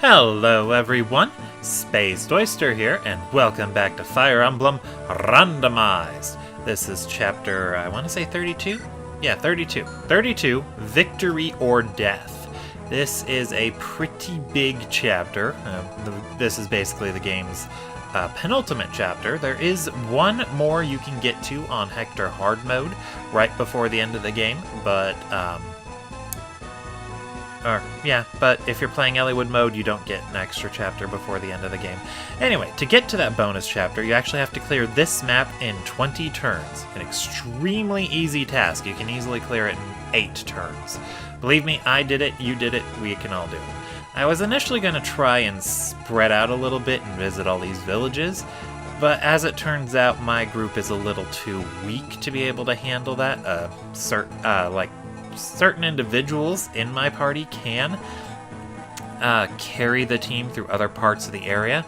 Hello everyone, Spaced Oyster here, and welcome back to Fire Emblem Randomized. This is chapter, I want to say 32? Yeah, 32. 32, Victory or Death. This is a pretty big chapter. This is basically the game's penultimate chapter. There is one more you can get to on Hector Hard Mode right before the end of the game, but but if you're playing Elliewood mode, you don't get an extra chapter before the end of the game. Anyway, to get to that bonus chapter, you actually have to clear this map in 20 turns. An extremely easy task. You can easily clear it in 8 turns. Believe me, I did it, you did it, we can all do it. I was initially going to try and spread out a little bit and visit all these villages, but as it turns out, my group is a little too weak to be able to handle that. Certain individuals in my party can carry the team through other parts of the area,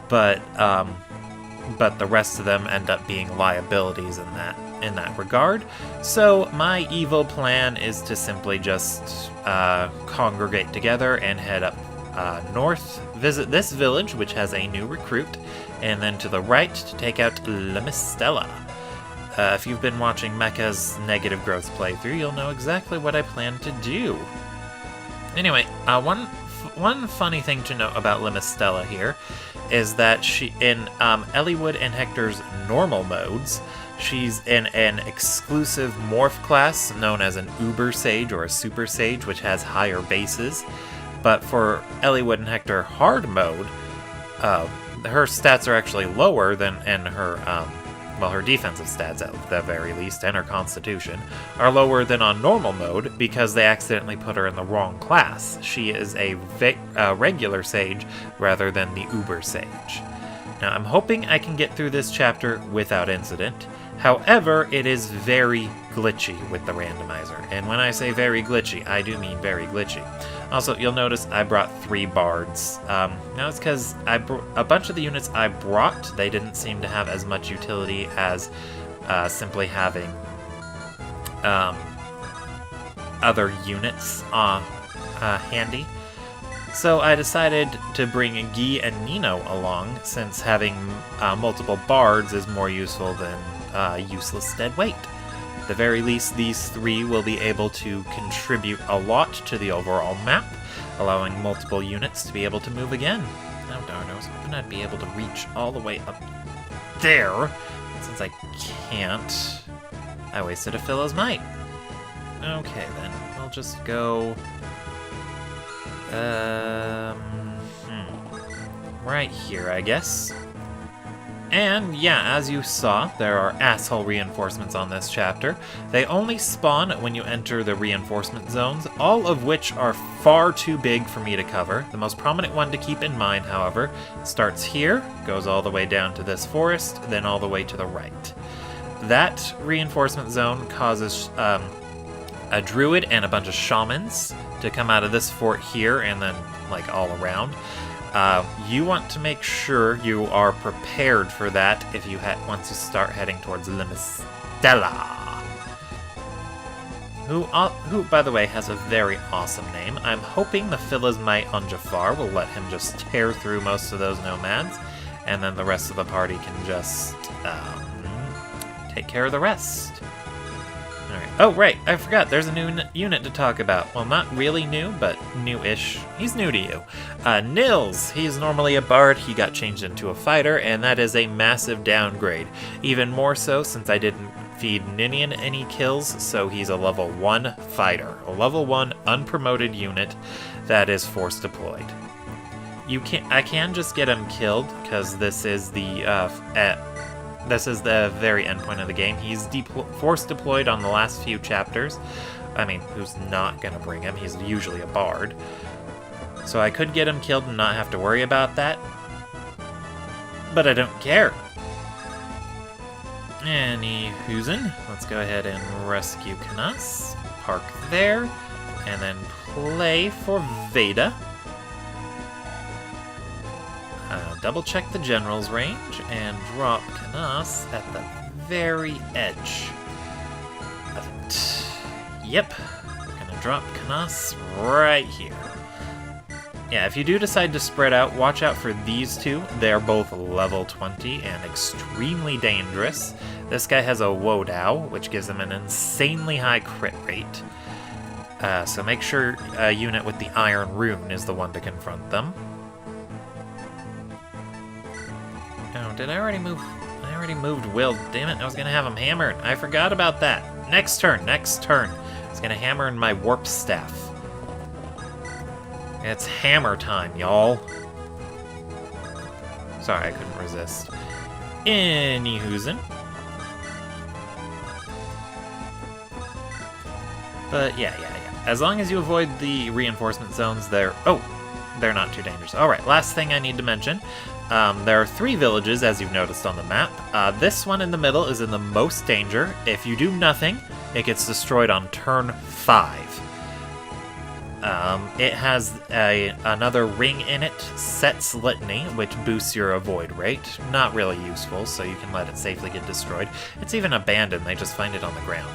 but the rest of them end up being liabilities in that regard. So my evil plan is to simply just congregate together and head up north, visit this village, which has a new recruit, and then to the right to take out Lemistella. If you've been watching Mecha's Negative Growth playthrough, you'll know exactly what I plan to do. Anyway, one funny thing to note about Lemistella here is that she, in Elliewood and Hector's normal modes, she's in an exclusive morph class known as an Uber Sage or a Super Sage, which has higher bases. But for Elliewood and Hector hard mode, her stats are actually lower than in her her defensive stats at the very least, and her constitution, are lower than on normal mode because they accidentally put her in the wrong class. She is a regular sage rather than the Uber Sage. Now, I'm hoping I can get through this chapter without incident. However, it is very glitchy with the randomizer. And when I say very glitchy, I do mean very glitchy. Also, you'll notice I brought 3 bards. Now it's because a bunch of the units I brought, they didn't seem to have as much utility as simply having other units handy. So I decided to bring Guy and Nino along, since having multiple bards is more useful than useless dead weight. At the very least, these 3 will be able to contribute a lot to the overall map, allowing multiple units to be able to move again. Oh darn, I was hoping I'd be able to reach all the way up there. Since I can't, I wasted a Philo's Might. Okay then, we'll just go right here, I guess. And yeah, as you saw, there are asshole reinforcements on this chapter. They only spawn when you enter the reinforcement zones, all of which are far too big for me to cover. The most prominent one to keep in mind, however, starts here, goes all the way down to this forest, then all the way to the right. That reinforcement zone causes a druid and a bunch of shamans to come out of this fort here and then like all around. You want to make sure you are prepared for that once you start heading towards Lemistella, who, by the way, has a very awesome name. I'm hoping the Philo's Might on Jafar will let him just tear through most of those nomads, and then the rest of the party can just take care of the rest. Alright. Oh, right, I forgot, there's a new unit to talk about. Well, not really new, but new-ish. He's new to you. Nils, he is normally a bard, he got changed into a fighter, and that is a massive downgrade. Even more so since I didn't feed Ninian any kills, so he's a level 1 fighter. A level 1 unpromoted unit that is force deployed. I can just get him killed, because this is the very end point of the game. He's force deployed on the last few chapters. I mean, who's not gonna bring him? He's usually a bard. So I could get him killed and not have to worry about that. But I don't care. Anywhoozin, let's go ahead and rescue Canas. Park there. And then play for Veda. Double check the general's range and drop Canas at the very edge of it. Yep, we're gonna drop Canas right here. Yeah, if you do decide to spread out, watch out for these two. They're both level 20 and extremely dangerous. This guy has a Wodao, which gives him an insanely high crit rate. So make sure a unit with the Iron Rune is the one to confront them. Oh, did I already move? I already moved Will. Damn it, I was going to have him hammered. I forgot about that. Next turn, next turn. I was going to hammer in my Warp Staff. It's hammer time, y'all. Sorry, I couldn't resist. Anyhoosin. But yeah. As long as you avoid the reinforcement zones, they're not too dangerous. Alright, last thing I need to mention. There are 3 villages, as you've noticed on the map. This one in the middle is in the most danger. If you do nothing, it gets destroyed on turn 5. It has another ring in it, Set's Litany, which boosts your avoid rate. Not really useful, so you can let it safely get destroyed. It's even abandoned, they just find it on the ground.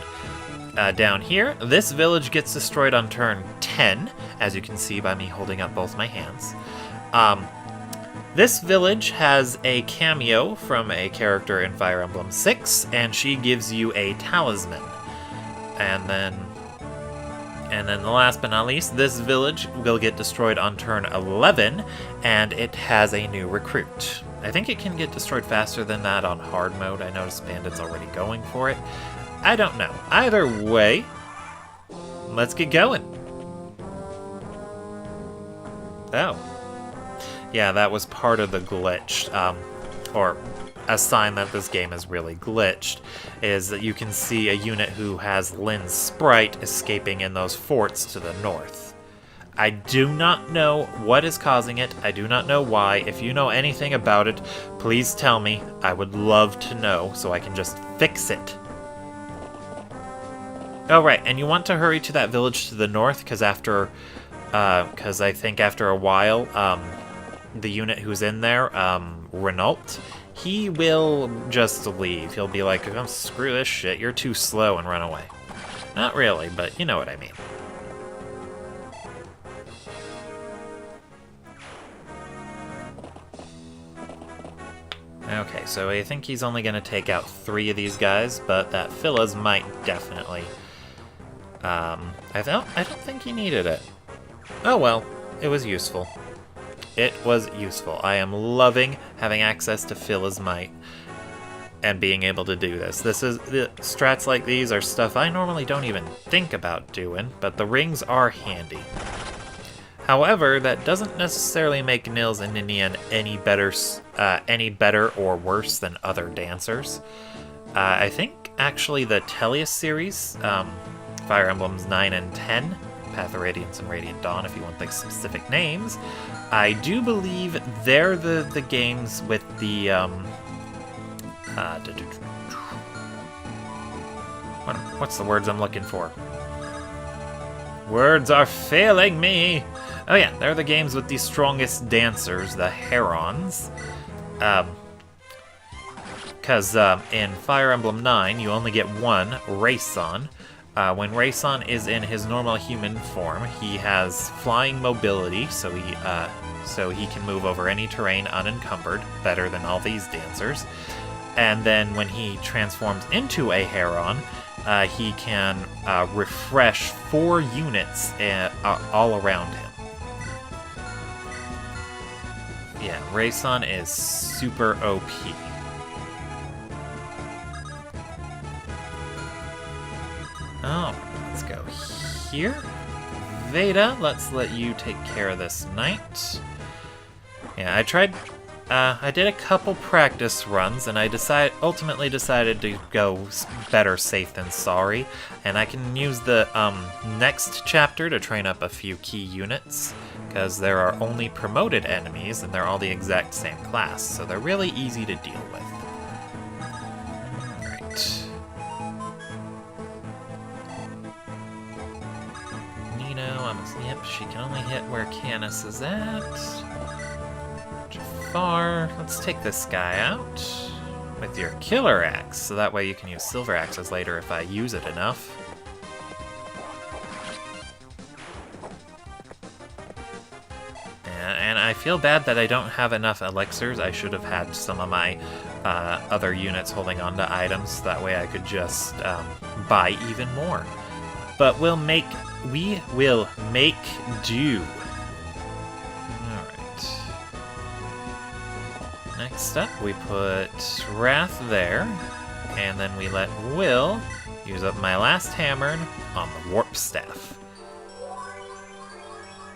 Down here, this village gets destroyed on turn 10, as you can see by me holding up both my hands. This village has a cameo from a character in Fire Emblem 6, and she gives you a talisman. And then the last but not least, this village will get destroyed on turn 11, and it has a new recruit. I think it can get destroyed faster than that on hard mode. I noticed Bandit's already going for it. I don't know. Either way, let's get going. Oh. Yeah, that was part of the glitch, or a sign that this game is really glitched, is that you can see a unit who has Lynn's sprite escaping in those forts to the north. I do not know what is causing it. I do not know why. If you know anything about it, please tell me. I would love to know so I can just fix it. Oh, right, and you want to hurry to that village to the north, because I think after a while, the unit who's in there, Renault, he will just leave. He'll be like, oh, screw this shit, you're too slow, and run away. Not really, but you know what I mean. Okay, so I think he's only going to take out 3 of these guys, but that Phyllis might definitely... I don't think he needed it. Oh well, it was useful. It was useful. I am loving having access to Phyllis Might and being able to do this. Strats like these are stuff I normally don't even think about doing, but the rings are handy. However, that doesn't necessarily make Nils and Ninian any better or worse than other dancers. I think actually the Tellius series, Fire Emblems 9 and 10, Path of Radiance and Radiant Dawn, if you want the specific names, I do believe they're the games with the what's the words I'm looking for? Words are failing me! Oh yeah, they're the games with the strongest dancers, the Herons. Because in Fire Emblem 9, you only get one, Rayson. When Rayson is in his normal human form, he has flying mobility, so he can move over any terrain unencumbered, better than all these dancers. And then when he transforms into a Heron, he can refresh 4 units all around him. Yeah, Rayson is super OP. Oh, let's go here. Veda, let's let you take care of this knight. Yeah, I did a couple practice runs, and I ultimately decided to go better safe than sorry, and I can use the next chapter to train up a few key units, because there are only promoted enemies, and they're all the exact same class, so they're really easy to deal with. Alright. Yep, she can only hit where Canis is at. Jafar, let's take this guy out with your killer axe, so that way you can use silver axes later if I use it enough. feel bad that I don't have enough elixirs. I should have had some of my other units holding on to items. That way I could just buy even more. But we will make do. Alright. Next up, we put Wrath there. And then we let Will use up my last hammer on the Warp Staff.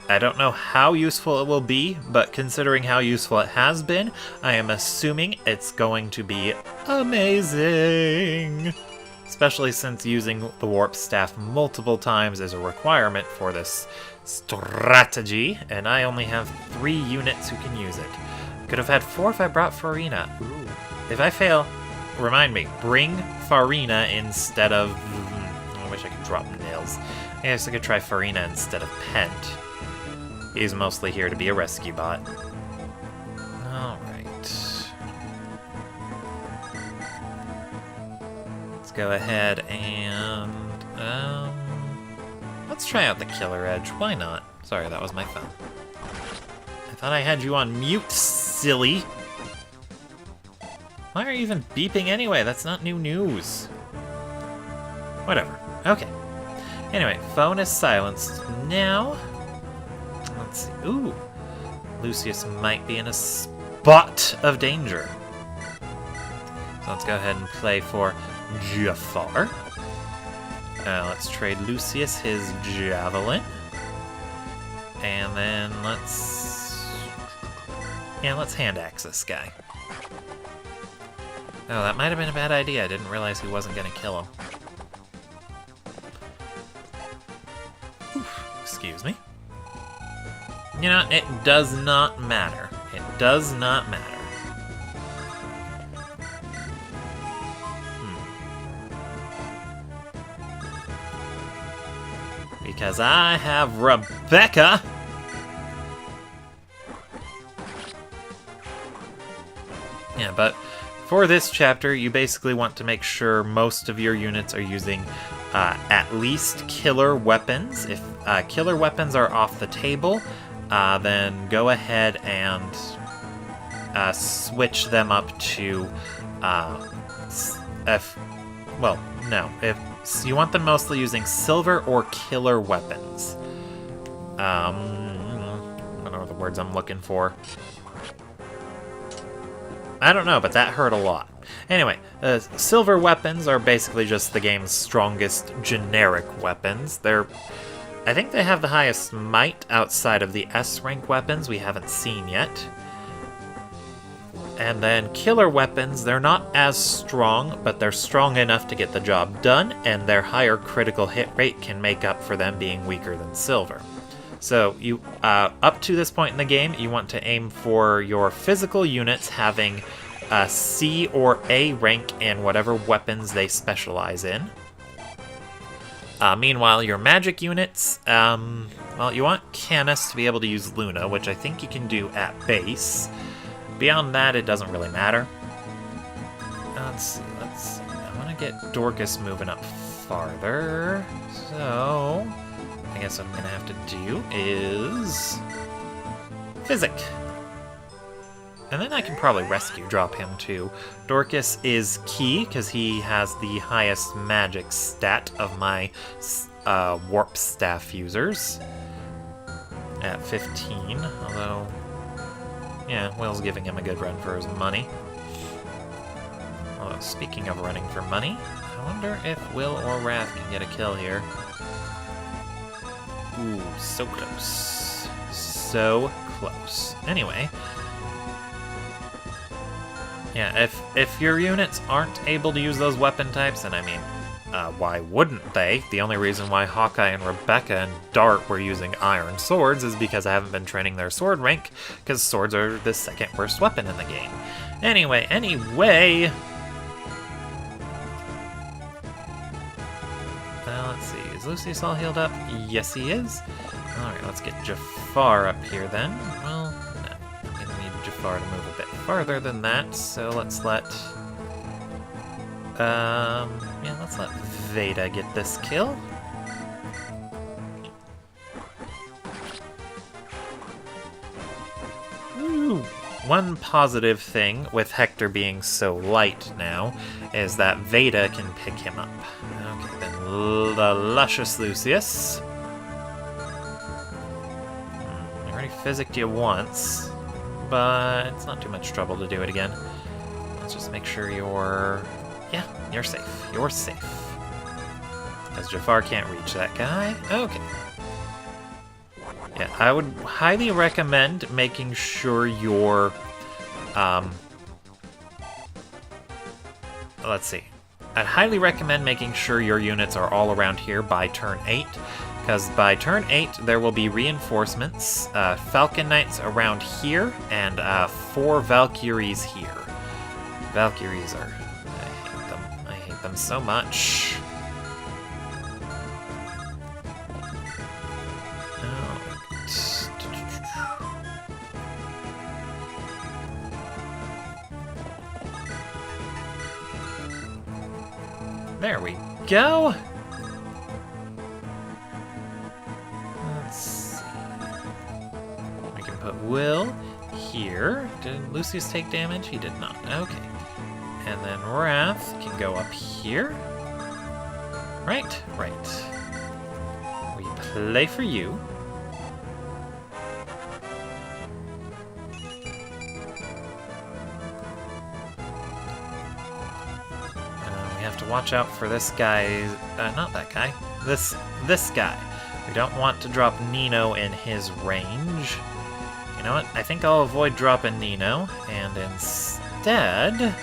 I don't know how useful it will be, but considering how useful it has been, I am assuming it's going to be amazing! Especially since using the Warp Staff multiple times is a requirement for this strategy, and I only have 3 units who can use it. Could have had 4 if I brought Farina. Ooh. If I fail, remind me, bring Farina instead of... I wish I could drop Nails. I guess I could try Farina instead of Pent. He's mostly here to be a rescue bot. Alright. Let's go ahead and... let's try out the Killer Edge. Why not? Sorry, that was my phone. I thought I had you on mute, silly! Why are you even beeping anyway? That's not new news. Whatever. Okay. Anyway, phone is silenced now. Let's see. Ooh. Lucius might be in a spot of danger. So let's go ahead and play for Jafar. Let's trade Lucius his Javelin. And then let's hand axe this guy. Oh, that might have been a bad idea. I didn't realize he wasn't going to kill him. Oof, excuse me. You know, it does not matter. It does not matter. Because I have Rebecca! Yeah, but for this chapter, you basically want to make sure most of your units are using at least killer weapons. If killer weapons are off the table, then go ahead and switch them up to if you want them mostly using silver or killer weapons. I don't know the words I'm looking for. I don't know, but that hurt a lot. Anyway, silver weapons are basically just the game's strongest generic weapons. I think they have the highest might outside of the S-rank weapons we haven't seen yet. And then killer weapons, they're not as strong, but they're strong enough to get the job done, and their higher critical hit rate can make up for them being weaker than silver. So you up to this point in the game, you want to aim for your physical units having a C or A rank in whatever weapons they specialize in. Meanwhile, your magic units, well, you want Canis to be able to use Luna, which I think you can do at base. Beyond that, it doesn't really matter. Let's see, I want to get Dorcas moving up farther. So, I guess what I'm going to have to do is Physic. And then I can probably rescue drop him too. Dorcas is key because he has the highest magic stat of my warp staff users at 15. Although, yeah, Will's giving him a good run for his money. Although, speaking of running for money, I wonder if Will or Wrath can get a kill here. Ooh, so close. So close. Anyway. Yeah, if your units aren't able to use those weapon types, and I mean, why wouldn't they? The only reason why Hawkeye and Rebecca and Dart were using iron swords is because I haven't been training their sword rank, because swords are the second worst weapon in the game. Anyway, let's see, is Lucius all healed up? Yes, he is. Alright, let's get Jafar up here then. Well, no, I'm gonna need Jafar to move a bit farther than that, so let's let Veda get this kill. Ooh. One positive thing with Hector being so light now is that Veda can pick him up. Okay, then the luscious Lucius. I already physicked you once, but it's not too much trouble to do it again. Let's just make sure you're... Yeah, you're safe. You're safe. Because Jafar can't reach that guy. Okay. Yeah, I would highly recommend making sure your, let's see. I'd highly recommend making sure your units are all around here by turn 8, because by turn 8 there will be reinforcements, Falcon Knights around here, and 4 Valkyries here. Valkyries are... I hate them. I hate them so much. There we go. Let's see. We can put Will here. Did Lucius take damage? He did not. Okay. And then Wrath can go up here. Right, right. We play for you. To watch out for this guy, not that guy, this guy. We don't want to drop Nino in his range. You know what, I think I'll avoid dropping Nino, and instead,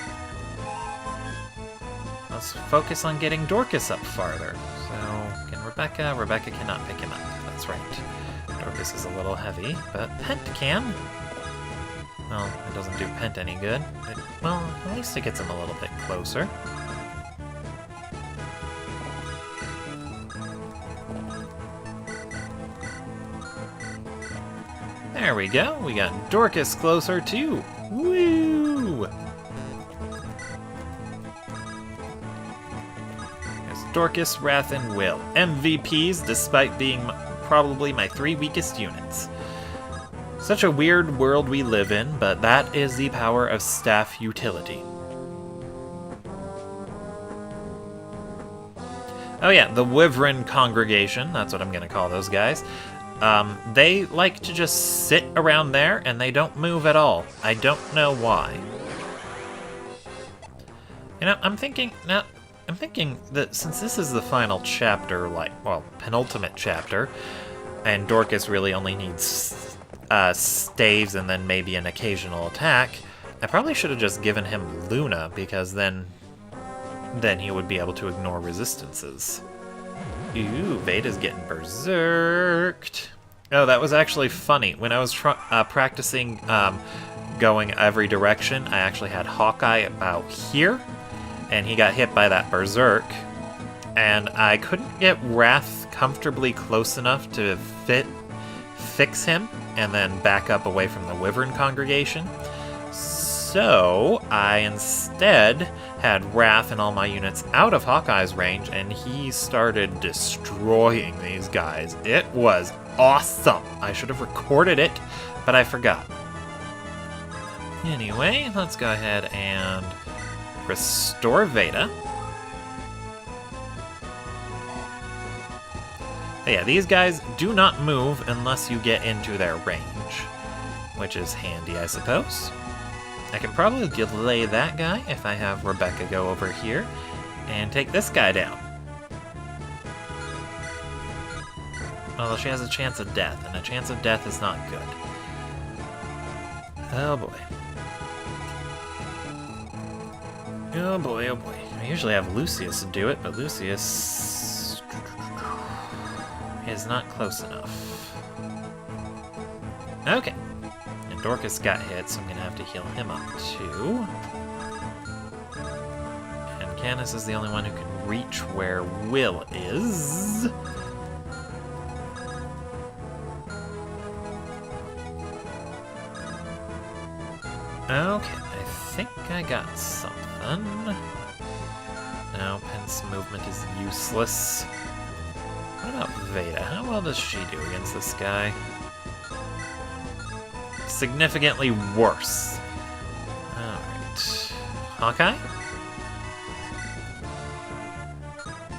let's focus on getting Dorcas up farther. So, can Rebecca? Rebecca cannot pick him up, that's right. Dorcas is a little heavy, but Pent can. Well, it doesn't do Pent any good. Well, at least it gets him a little bit closer. There we go. We got Dorcas closer too. Woo! There's Dorcas, Wrath, and Will. MVPs, despite being probably my 3 weakest units. Such a weird world we live in, but that is the power of staff utility. Oh yeah, the Wyvern Congregation, that's what I'm going to call those guys. They like to just sit around there, and they don't move at all. I don't know why. You know, I'm thinking that since this is the final chapter, penultimate chapter, and Dorcas really only needs staves and then maybe an occasional attack, I probably should have just given him Luna, because then he would be able to ignore resistances. Ooh, Veda's getting berserked. Oh, that was actually funny. When I was practicing going every direction, I actually had Hawkeye about here, and he got hit by that berserk, and I couldn't get Wrath comfortably close enough to fix him, and then back up away from the Wyvern Congregation. So I instead had Wrath and all my units out of Hawkeye's range, and he started destroying these guys. It was awesome. I should have recorded it, but I forgot. Anyway, let's go ahead and restore Veda. But yeah, these guys do not move unless you get into their range, which is handy, I suppose. I can probably delay that guy if I have Rebecca go over here and take this guy down. Although she has a chance of death, and a chance of death is not good. Oh boy. Oh boy, oh boy. I usually have Lucius do it, but Lucius is not close enough. Okay. And Dorcas got hit, so I'm going to have to heal him up too. And Canis is the only one who can reach where Will is. Okay, I think I got something. No, Pent's movement is useless. What about Veda? How well does she do against this guy? significantly worse. Alright. Hawkeye?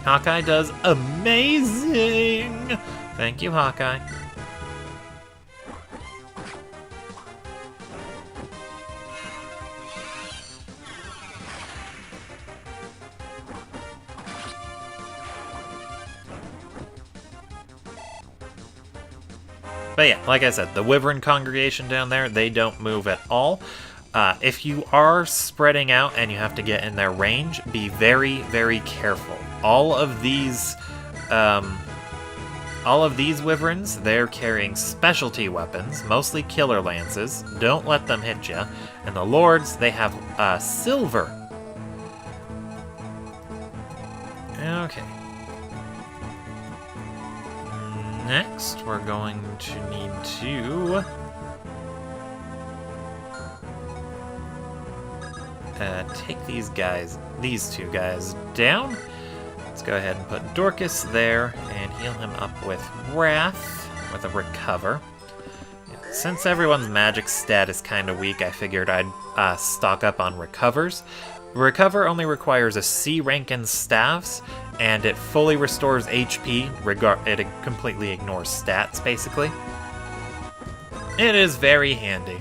Hawkeye does amazing! Thank you, Hawkeye. But yeah, like I said, the Wyvern congregation down there, they don't move at all. If you are spreading out and you have to get in their range, be very, very careful. All of these Wyverns, they're carrying specialty weapons, mostly killer lances. Don't let them hit you. And the Lords, they have silver. Okay. Next, we're going to need to take these two guys down. Let's go ahead and put Dorcas there and heal him up with Wrath with a Recover. Since everyone's magic stat is kind of weak, I figured I'd stock up on Recovers. Recover only requires a C rank in staffs, and it fully restores HP. It completely ignores stats, basically. It is very handy.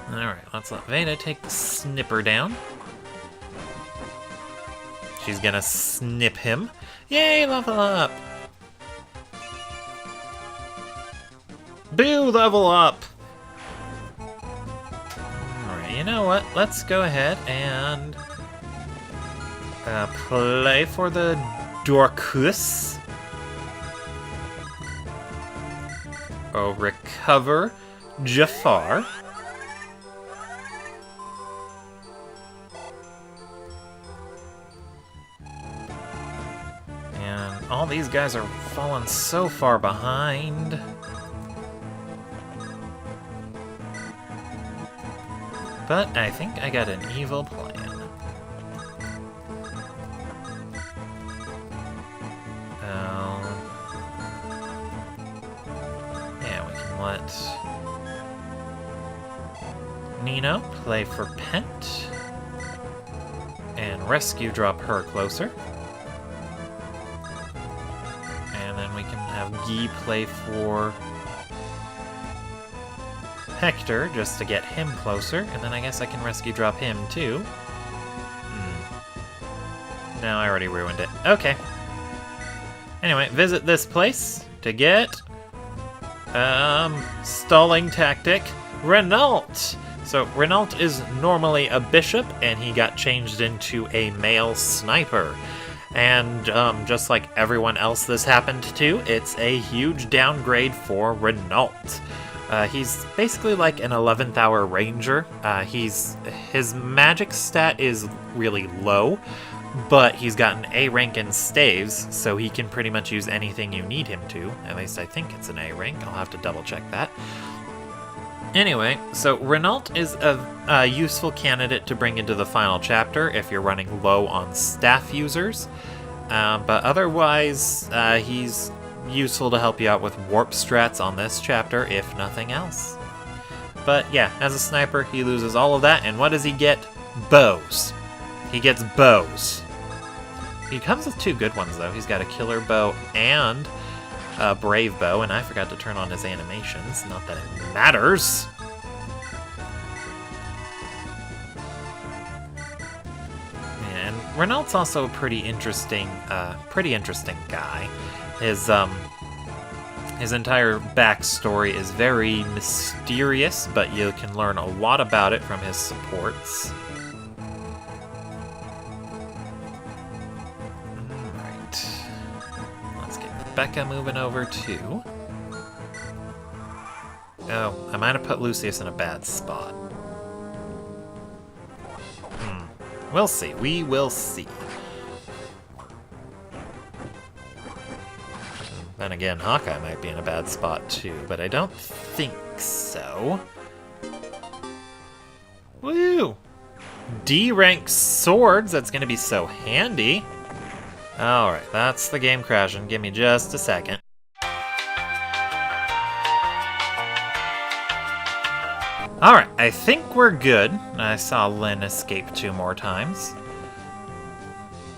Alright, let's let Veda take the snipper down. She's gonna snip him. Yay, level up! Boo, level up! Alright, you know what? Let's go ahead and play for the Dorcas. Oh, recover Jafar. And all these guys are falling so far behind. But I think I got an evil plan. Yeah, we can let Nino play for Pent. And Rescue drop her closer. And then we can have Guy play for Hector, just to get him closer, and then I guess I can Rescue drop him too. No, I already ruined it. Okay. Anyway, visit this place to get stalling tactic Renault. So Renault is normally a bishop, and he got changed into a male sniper. And just like everyone else this happened to, it's a huge downgrade for Renault. He's basically like an 11th hour ranger. His magic stat is really low, but he's got an A rank in staves, so he can pretty much use anything you need him to. At least I think it's an A rank. I'll have to double check that. Anyway, so Renault is a useful candidate to bring into the final chapter if you're running low on staff users. But otherwise, he's useful to help you out with warp strats on this chapter, if nothing else. But yeah, as a sniper, he loses all of that, and what does he get? Bows. He gets bows. He comes with two good ones, though. He's got a killer bow and a brave bow, and I forgot to turn on his animations. Not that it matters. And Renault's also a pretty interesting guy. His entire backstory is very mysterious, but you can learn a lot about it from his supports. Alright. Let's get Becca moving over too. Oh, I might have put Lucius in a bad spot. We'll see. We will see. Then again, Hawkeye might be in a bad spot too, but I don't think so. Woo! D-rank swords, that's gonna be so handy. Alright, that's the game crashing. Give me just a second. Alright, I think we're good. I saw Lynn escape 2 more times.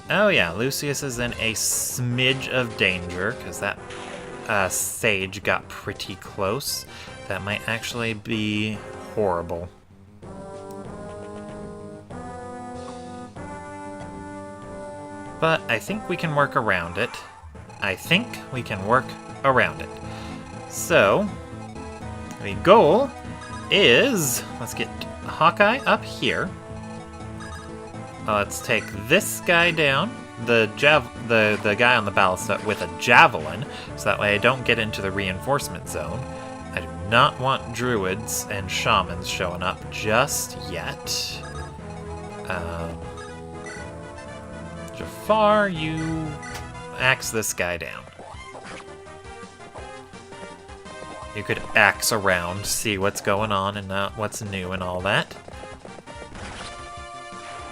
Oh yeah, Lucius is in a smidge of danger, because that sage got pretty close. That might actually be horrible. But I think we can work around it. So, the goal is, let's get Hawkeye up here. Let's take this guy down, the guy on the ballista with a javelin, so that way I don't get into the reinforcement zone. I do not want druids and shamans showing up just yet. Jafar, you axe this guy down. You could axe around, see what's going on and what's new and all that.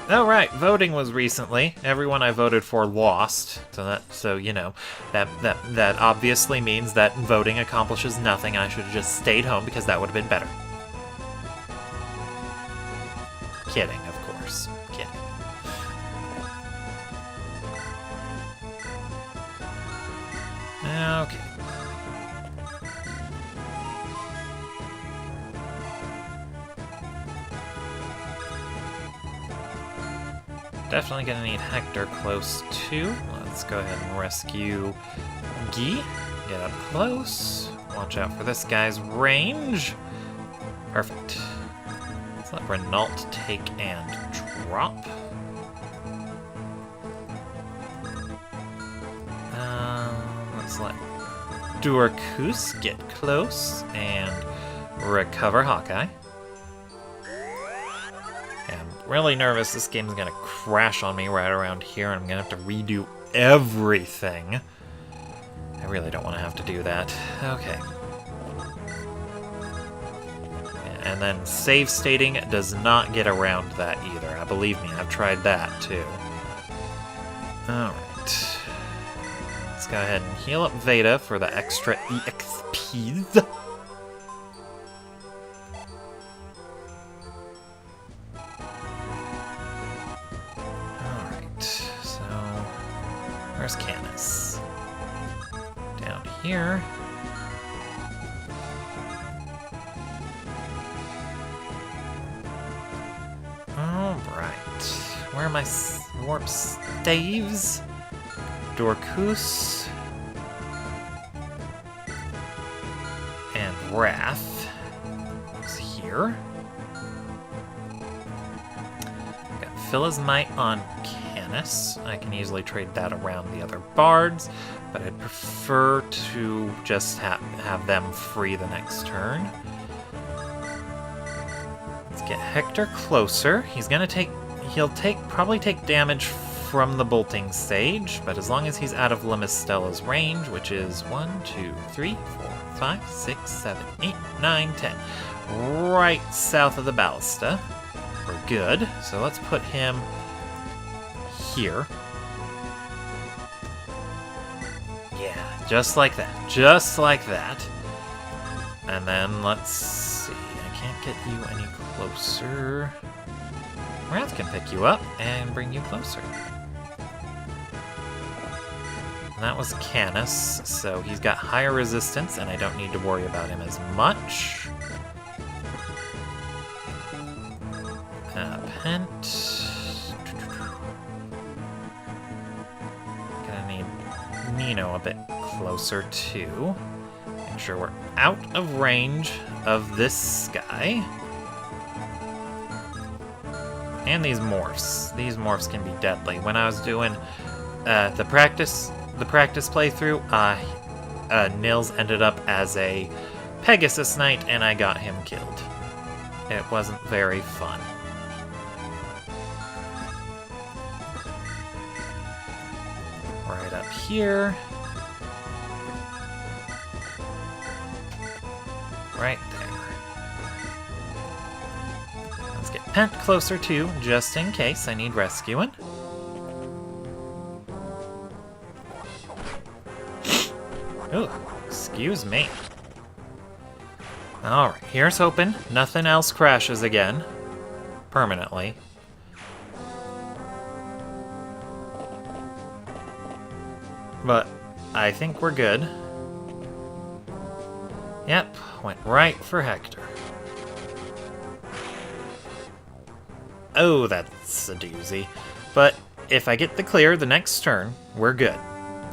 Oh right, voting was recently. Everyone I voted for lost, so you know that obviously means that voting accomplishes nothing. I should have just stayed home because that would have been better. Kidding, of course. Kidding. Okay. Definitely gonna need Hector close too. Let's go ahead and rescue Guy. Get up close. Watch out for this guy's range. Perfect. Let's let Renault take and drop. Let's let Durkus get close and recover Hawkeye. I'm really nervous this game's gonna crash on me right around here and I'm gonna have to redo everything. I really don't want to have to do that. Okay. And then save stating does not get around that either. Believe me, I've tried that too. Alright. Let's go ahead and heal up Veda for the extra EXPs. Alright, so where's Canis? Down here. Alright, where are my warp staves? Dorcus and Wrath is here. Got Phyllis Might on Canis. I can easily trade that around the other bards, but I'd prefer to just have them free the next turn. Let's get Hector closer. He'll probably take damage from the bolting sage, but as long as he's out of Limistella's range, which is 1, 2, 3, 4, 5, 6, 7, 8, 9, 10, right south of the ballista, we're good. So let's put him here. Yeah, just like that. Just like that. And then let's see. I can't get you any closer. Wrath can pick you up and bring you closer. And that was Canis, so he's got higher resistance, and I don't need to worry about him as much. Pent. Gonna need Nino a bit closer too. Make sure we're out of range of this guy. And these morphs. These morphs can be deadly. When I was doing the practice playthrough, Nils ended up as a Pegasus Knight, and I got him killed. It wasn't very fun. Right up here. Right there. Let's get Pent closer too, just in case I need rescuing. Ooh, excuse me. Alright, here's hoping nothing else crashes again. Permanently. But I think we're good. Yep, went right for Hector. Oh, that's a doozy. But if I get the clear the next turn, we're good.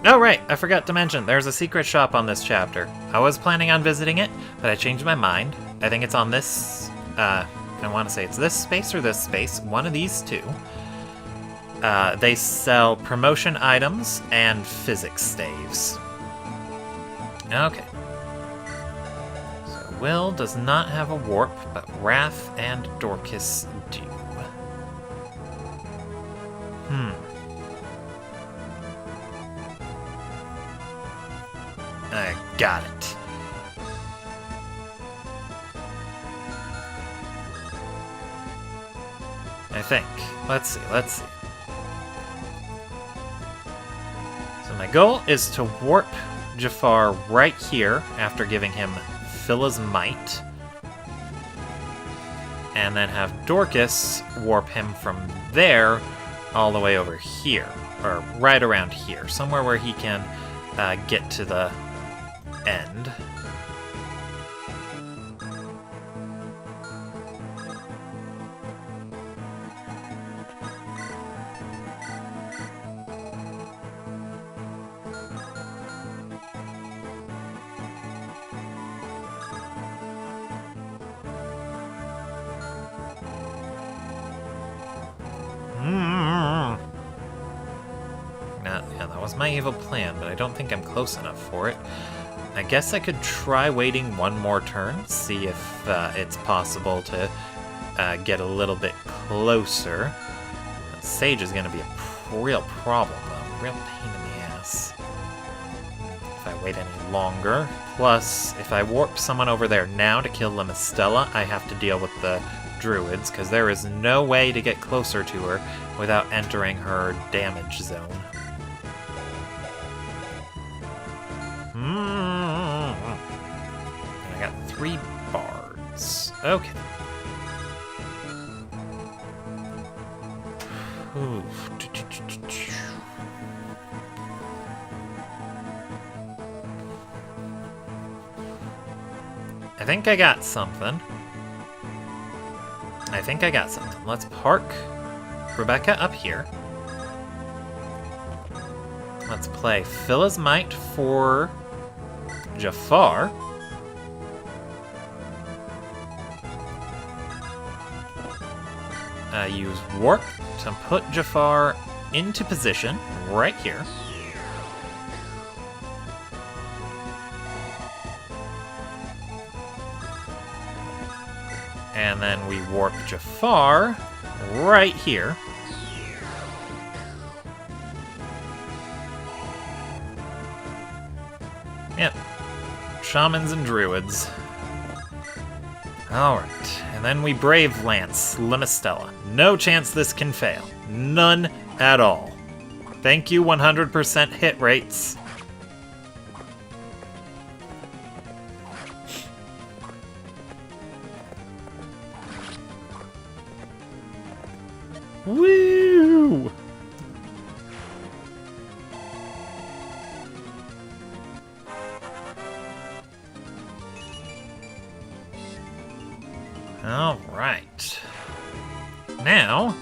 Oh, right, I forgot to mention, there's a secret shop on this chapter. I was planning on visiting it, but I changed my mind. I think it's on this, I want to say it's this space or this space, one of these two. They sell promotion items and physics staves. Okay. So Will does not have a warp, but Wrath and Dorcas do. I got it. I think. Let's see. So my goal is to warp Jafar right here after giving him Phila's Might. And then have Dorcas warp him from there all the way over here. Or right around here. Somewhere where he can get to the end. Yeah, that was my evil plan, but I don't think I'm close enough for it. I guess I could try waiting one more turn, see if it's possible to get a little bit closer. Sage is going to be a real problem, though. Real pain in the ass. If I wait any longer. Plus, if I warp someone over there now to kill Lemistella, I have to deal with the druids, because there is no way to get closer to her without entering her damage zone. And I got 3 bards. Okay. I think I got something. Let's park Rebecca up here. Let's play Phila's Might for Jafar. Use Warp to put Jafar into position right here. And then we warp Jafar right here. Yep. Shamans and druids. Alright. And then we Brave Lance Lemistella. No chance this can fail. None at all. Thank you, 100% hit rates. Woo! All right. Now,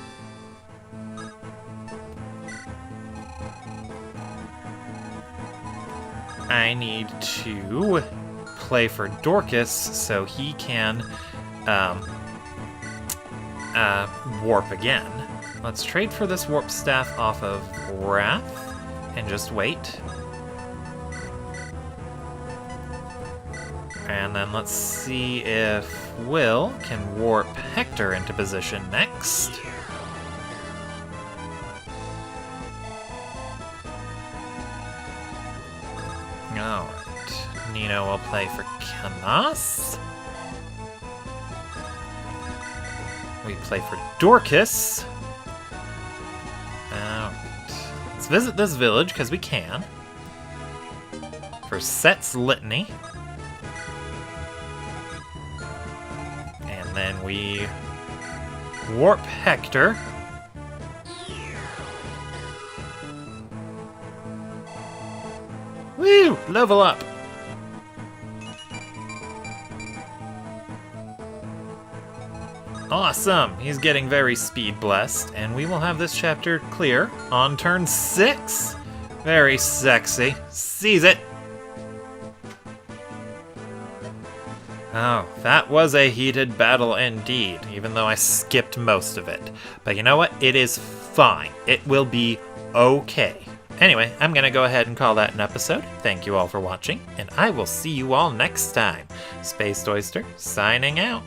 I need to play for Dorcas so he can warp again. Let's trade for this warp staff off of Wrath and just wait. And then let's see if Will can warp Hector into position next. Alright. Nino will play for Canas. We play for Dorcas. Alright. Let's visit this village, because we can. For Set's Litany. then we warp Hector. Woo! Level up! Awesome! He's getting very speed blessed, and we will have this chapter clear on turn 6. Very sexy. Seize it! Oh, that was a heated battle indeed, even though I skipped most of it. But you know what? It is fine. It will be okay. Anyway, I'm gonna go ahead and call that an episode. Thank you all for watching, and I will see you all next time. Spaced Oyster, signing out.